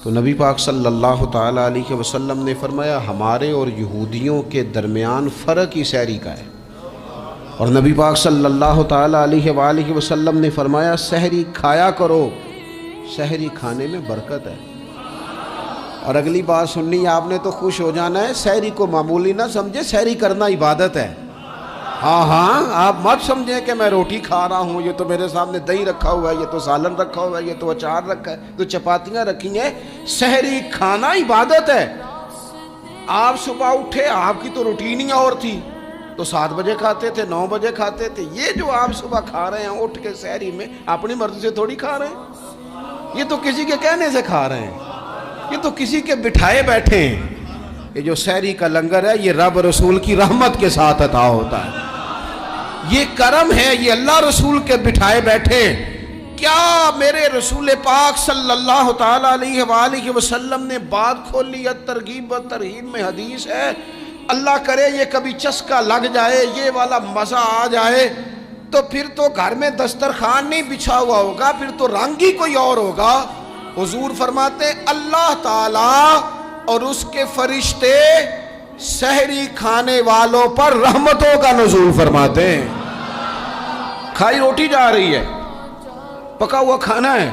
تو نبی پاک صلی اللہ تعالیٰ علیہ وسلم نے فرمایا ہمارے اور یہودیوں کے درمیان فرق ہی سحری کا ہے۔ اور نبی پاک صلی اللہ تعالیٰ علیہ وآلہ وسلم نے فرمایا سحری کھایا کرو، سحری کھانے میں برکت ہے۔ اور اگلی بات سننی آپ نے تو خوش ہو جانا ہے، سحری کو معمولی نہ سمجھے، سحری کرنا عبادت ہے۔ ہاں آپ مت سمجھیں کہ میں روٹی کھا رہا ہوں، یہ تو میرے سامنے دہی رکھا ہوا ہے، یہ تو سالن رکھا ہوا ہے، یہ تو اچار رکھا ہے، تو چپاتیاں رکھی ہیں۔ سحری کھانا عبادت ہے۔ آپ صبح اٹھے، آپ کی تو روٹین ہی اور تھی، تو 7 بجے کھاتے تھے، 9 بجے کھاتے تھے۔ یہ جو آپ صبح کھا رہے ہیں اٹھ کے سحری میں، اپنی مرضی سے تھوڑی کھا رہے ہیں، یہ تو کسی کے کہنے سے کھا رہے ہیں، یہ تو کسی کے بٹھائے بیٹھے ہیں۔ یہ جو سحری کا لنگر ہے یہ رب رسول کی رحمت کے ساتھ عطا ہوتا ہے، یہ کرم ہے، یہ اللہ رسول کے بٹھائے بیٹھے۔ کیا میرے رسول پاک صلی اللہ تعالیٰ علیہ وآلہ وسلم نے بات کھولی ہے، ترغیب و ترہیب میں حدیث ہے، اللہ کرے یہ کبھی چسکا لگ جائے، یہ والا مزہ آ جائے، تو پھر تو گھر میں دسترخوان نہیں بچھا ہوا ہوگا، پھر تو رنگ ہی کوئی اور ہوگا۔ حضور فرماتے ہیں اللہ تعالیٰ اور اس کے فرشتے سحری کھانے والوں پر رحمتوں کا نزول فرماتے ہیں۔ کھائی روٹی جا رہی ہے، پکا ہوا کھانا ہے،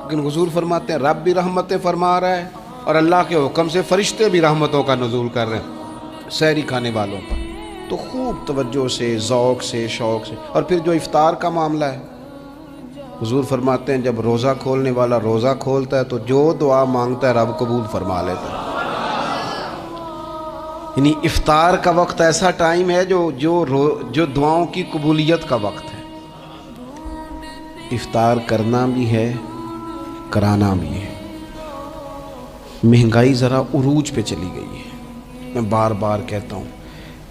لیکن حضور فرماتے ہیں رب بھی رحمتیں فرما رہا ہے اور اللہ کے حکم سے فرشتے بھی رحمتوں کا نزول کر رہے ہیں سحری کھانے والوں پر۔ تو خوب توجہ سے، ذوق سے، شوق سے۔ اور پھر جو افطار کا معاملہ ہے، حضور فرماتے ہیں جب روزہ کھولنے والا روزہ کھولتا ہے تو جو دعا مانگتا ہے رب قبول فرما لیتا ہے۔ یعنی افطار کا وقت ایسا ٹائم ہے جو دعاؤں کی قبولیت کا وقت ہے۔ افطار کرنا بھی ہے، کرانا بھی ہے۔ مہنگائی ذرا عروج پہ چلی گئی ہے، میں بار بار کہتا ہوں،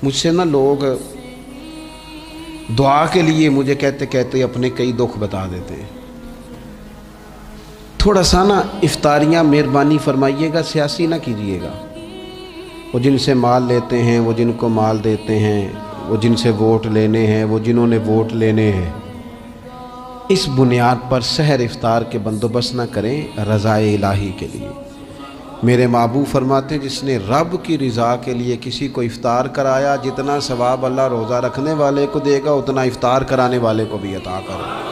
مجھ سے نا لوگ دعا کے لیے مجھے کہتے کہتے اپنے کئی دکھ بتا دیتے ہیں۔ تھوڑا سا نا افطاریاں مہربانی فرمائیے گا سیاسی نہ کیجیے گا۔ وہ جن سے مال لیتے ہیں، وہ جن کو مال دیتے ہیں، وہ جن سے ووٹ لینے ہیں، وہ جنہوں نے ووٹ لینے ہیں، اس بنیاد پر سحر افطار کے بندوبست نہ کریں رضائے الہی کے لیے۔ میرے محبوب فرماتے ہیں جس نے رب کی رضا کے لیے کسی کو افطار کرایا، جتنا ثواب اللہ روزہ رکھنے والے کو دے گا اتنا افطار کرانے والے کو بھی عطا کرے۔